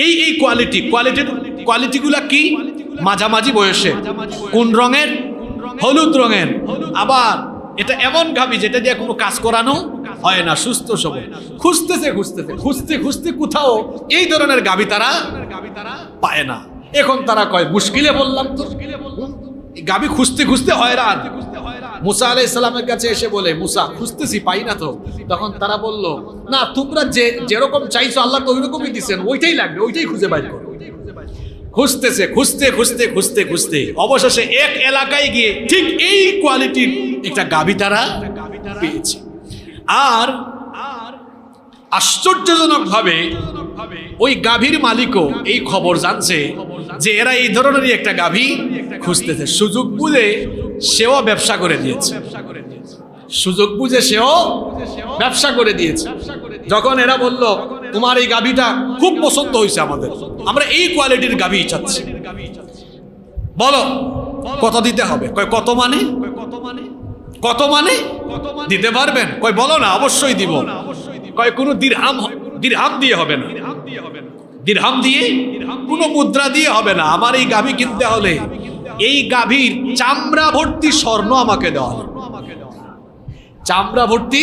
এই এই কোয়ালিটিগুলা কি? মাঝামাঝি বয়সে, কোন রঙের? হলুদ রঙের। আবার এটা এমন গাভী যেটা দিয়ে কোনো কাজ করানো হয় না, সুস্থ সবল। খুঁজতে কোথাও এই ধরনের গাভী তারা পায় না। এখন তারা কয় মুশকিলে বললাম তো, গাভী খুঁজতে হয়রান। মুসা আলাইহিস সালামের কাছে এসে বলে, মুসা খুঁজতেছি পাই না তো। তখন তারা বলল, না তোমরা যেরকম চাইছো আল্লাহ তো ওইরকমই দিচ্ছেন, ওইটাই লাগবে, ওইটাই খুঁজে বাইর করো। খুঁজতে অবশেষে এক এলাকায় গিয়ে ঠিক এই কোয়ালিটির একটা গাভী তারা পেয়েছে। আর আশ্চর্যজনক ভাবে ওই গাভীর মালিকও এই খবর জানছে যে এরা এই ধরনেরই একটা গাভী খুঁজতেছে। সুযোগ বুঝে সেও ব্যবসা করে দিয়েছে। যখন এরা বলল, তোমার এই গাভীটা খুব পছন্দ হয়েছে আমাদের, আমরা এই কোয়ালিটির গাভী চাচ্ছি, বলো কত দিতে হবে? কয় কত মানে? দিতে পারবেন? কয় বলো না, অবশ্যই দিব। কয় কোনো দিরহাম দিয়ে হবে না, দিরহাম দিয়ে কোনো মুদ্রা দিয়ে হবে না। আমার এই গাভী কিনতে হলে এই গাভীর চামড়া ভর্তি স্বর্ণ আমাকে দেওয়া হবে, চামড়া ভর্তি